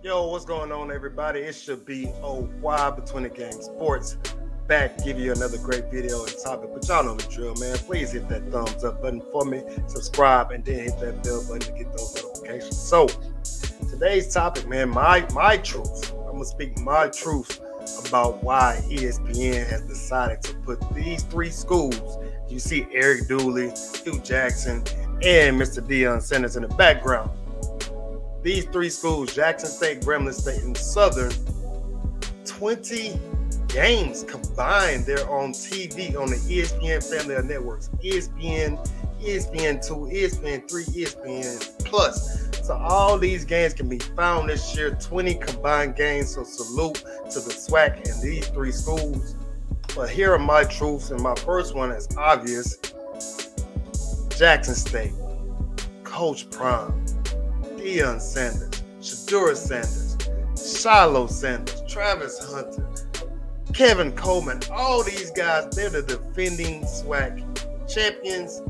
Yo, what's going on, everybody? It should be OY Between the Game Sports. Back, give you another great video and topic. But y'all know the drill, man. Please hit that thumbs up button for me, subscribe, and then hit that bell button to get those notifications. So, today's topic, man, my truth. I'm gonna speak my truth about why ESPN has decided to put these three schools. You see Eric Dooley, Hugh Jackson, and Mr. Deion Sanders in the background. These three schools, Jackson State, Grambling State, and Southern, 20 games combined. They're on TV on the ESPN family of networks. ESPN, ESPN2, ESPN3, ESPN Plus. So all these games can be found this year, 20 combined games. So salute to the SWAC and these three schools. But here are my truths, and my first one is obvious. Jackson State, Coach Prime, Deion Sanders, Shadura Sanders, Shiloh Sanders, Travis Hunter, Kevin Coleman, all these guys, they're the defending SWAC champions.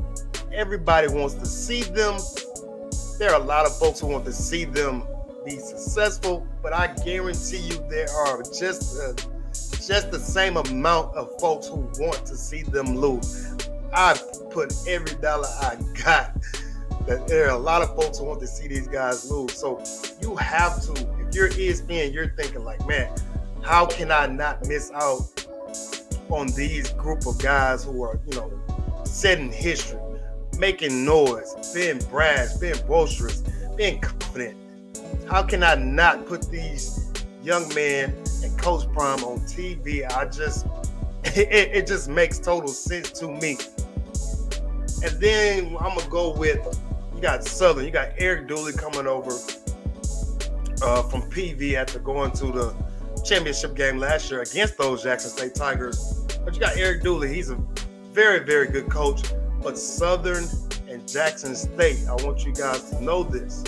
Everybody wants to see them. There are a lot of folks who want to see them be successful, but I guarantee you there are just the same amount of folks who want to see them lose. I put every dollar I got that there are a lot of folks who want to see these guys lose. So you have to, if you're ESPN, you're thinking like, man, how can I not miss out on these group of guys who are, setting history, making noise, being brash, being boisterous, being confident? How can I not put these young men and Coach Prime on TV? It just makes total sense to me. And then I'm going to go with, you got Southern. You got Eric Dooley coming over from PV after going to the championship game last year against those Jackson State Tigers. But you got Eric Dooley. He's a very, very good coach. But Southern and Jackson State, I want you guys to know this.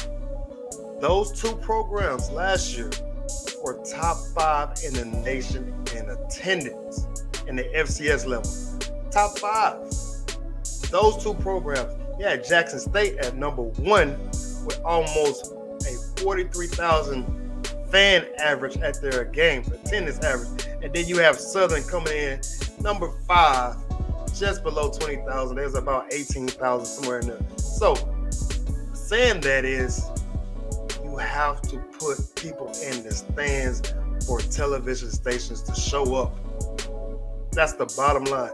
Those two programs last year were top 5 in the nation in attendance in the FCS level. Top 5. Those two programs. Yeah, Jackson State at number 1 with almost a 43,000 fan average at their games, attendance average. And then you have Southern coming in number 5, just below 20,000. There's about 18,000 somewhere in there. So saying that is, you have to put people in the stands for television stations to show up. That's the bottom line.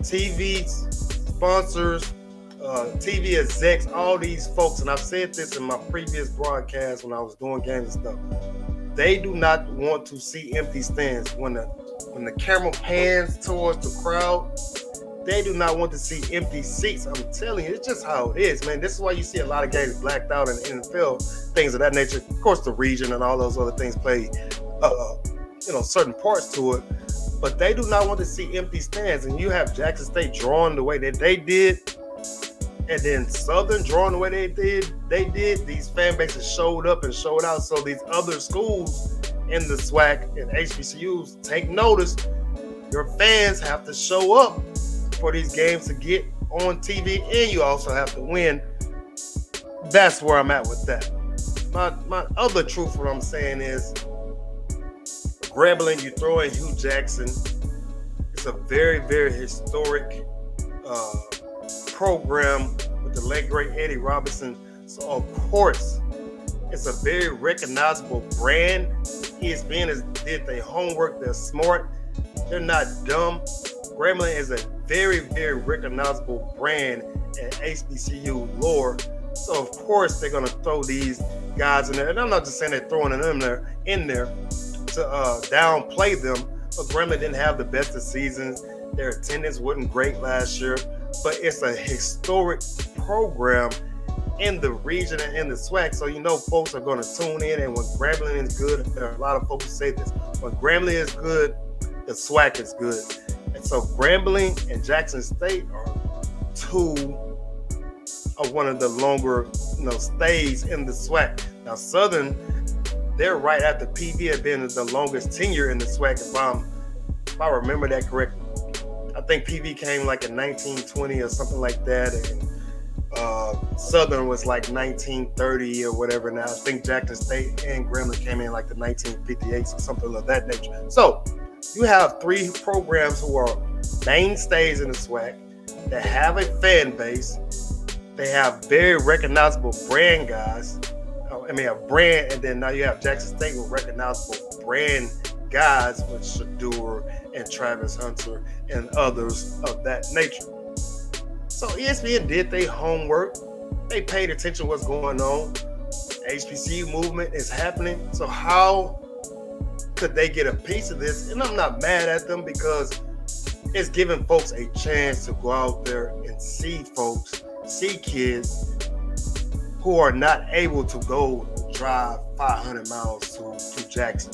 TV sponsors, TV execs, all these folks, and I've said this in my previous broadcast when I was doing games and stuff, they do not want to see empty stands. When the camera pans towards the crowd, they do not want to see empty seats. I'm telling you, it's just how it is, man. This is why you see a lot of games blacked out in the NFL, things of that nature. Of course, the region and all those other things play, certain parts to it. But they do not want to see empty stands. And you have Jackson State drawing the way that they did, and then Southern drawing the way they did. These fan bases showed up and showed out. So these other schools in the SWAC and HBCUs, take notice. Your fans have to show up for these games to get on TV, and you also have to win. That's where I'm at with that. My other truth, what I'm saying is, Grambling, you throw in Hugh Jackson. It's a very, very historic program with the late great Eddie Robinson. So of course, it's a very recognizable brand. ESPN did their homework. They're smart. They're not dumb. Grambling is a very, very recognizable brand in HBCU lore. So of course they're gonna throw these guys in there. And I'm not just saying they're throwing them in there to downplay them. But Grambling didn't have the best of seasons. Their attendance wasn't great last year. But it's a historic program in the region and in the SWAC. So folks are going to tune in. And when Grambling is good, there are a lot of folks who say this. When Grambling is good, the SWAC is good. And so Grambling and Jackson State are two of one of the longer stays in the SWAC. Now Southern, they're right after PV had been the longest tenure in the SWAC, if I remember that correctly. I think PV came like in 1920 or something like that, and Southern was like 1930 or whatever. Now I think Jackson State and Grambling came in like the 1958s or something of that nature. So you have three programs who are mainstays in the SWAC that have a fan base. They have very recognizable brand guys. A brand, and then now you have Jackson State with recognizable brand guys with Shador and Travis Hunter and others of that nature. So ESPN did their homework. They paid attention to what's going on. HBCU movement is happening. So how could they get a piece of this? And I'm not mad at them because it's giving folks a chance to go out there and see kids who are not able to go drive 500 miles to Jackson,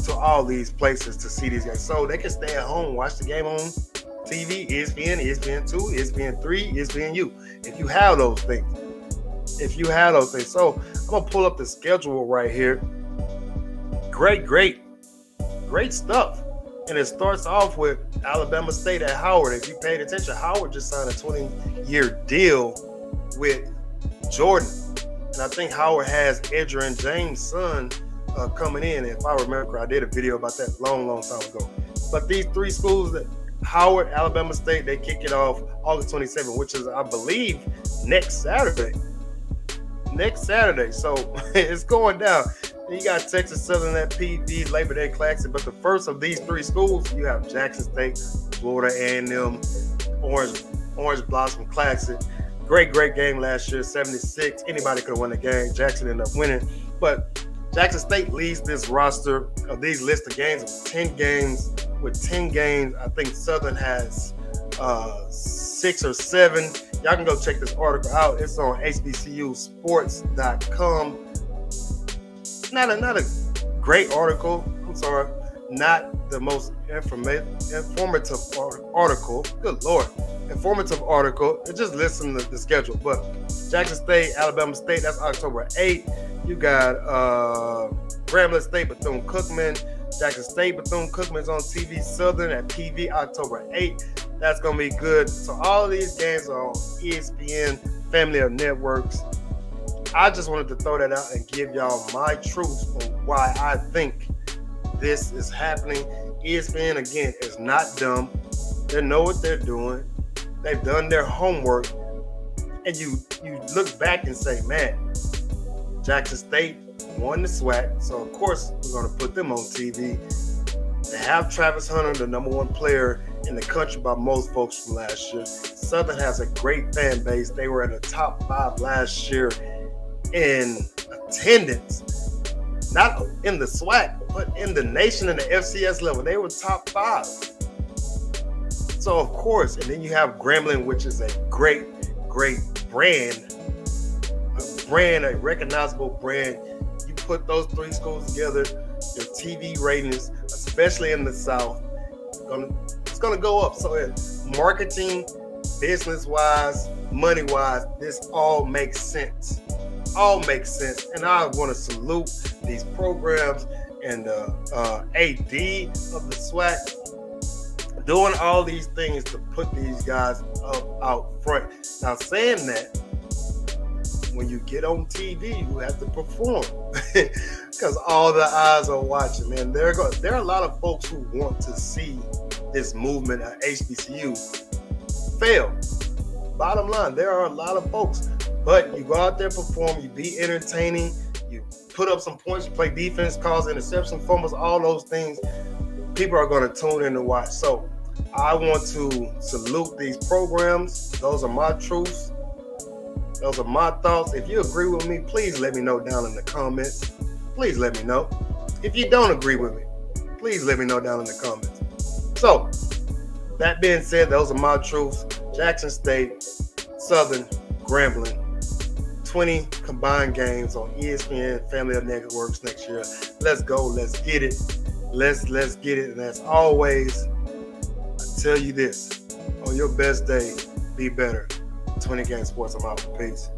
to all these places to see these guys. So they can stay at home, watch the game on TV, ESPN, ESPN2, ESPN3, ESPNU. If you have those things. So I'm going to pull up the schedule right here. Great stuff. And it starts off with Alabama State at Howard. If you paid attention, Howard just signed a 20-year deal with Jordan. And I think Howard has Edgerrin James' son coming in. If I remember, I did a video about that long time ago. But these three schools, Howard, Alabama State, they kick it off August 27th, which is, I believe, next Saturday. So it's going down. You got Texas Southern at PV, Labor Day Classic. But the first of these three schools, you have Jackson State, Florida A&M, Orange Blossom Classic. Great game last year, 76. Anybody could have won the game. Jackson ended up winning. But Jackson State leads this roster of these list of games with 10 games. With 10 games, I think Southern has 6 or 7. Y'all can go check this article out. It's on hbcusports.com. Not a great article. I'm sorry. Not the most informative article. Good Lord. Informative article. It just lists the schedule. But Jackson State, Alabama State, that's October 8th. You got Grambling State, Bethune-Cookman. Jackson State, Bethune-Cookman is on TV. Southern at PV, October 8th. That's going to be good. So all of these games are on ESPN, family of networks. I just wanted to throw that out and give y'all my truth on why I think this is happening. ESPN, again, is not dumb. They know what they're doing. They've done their homework. And you look back and say, man, Jackson State won the SWAC. So, of course, we're going to put them on TV. They have Travis Hunter, the number one player in the country by most folks from last year. Southern has a great fan base. They were in the top 5 last year in attendance. Not in the SWAC, but in the nation and the FCS level. They were top 5. So, of course, and then you have Grambling, which is a great brand. A recognizable brand. You put those three schools together, your TV ratings, especially in the South, it's going to go up. So, marketing, business-wise, money-wise, this all makes sense. And I want to salute these programs and the AD of the SWAC doing all these things to put these guys up out front. Now, saying that, when you get on TV, you have to perform because all the eyes are watching. Man, there are a lot of folks who want to see this movement at HBCU fail. Bottom line, there are a lot of folks. But you go out there, perform, you be entertaining, you put up some points, you play defense, cause interception, fumbles, all those things. People are going to tune in to watch. So I want to salute these programs. Those are my truths. Those are my thoughts. If you agree with me, please let me know down in the comments. Please let me know. If you don't agree with me, please let me know down in the comments. So that being said, those are my truths. Jackson State, Southern, Grambling. 20 combined games on ESPN Family of Networks next year. Let's go. Let's get it. Let's get it. And as always, I tell you this. On your best day, be better. 20 Game Sports. I'm out. Peace.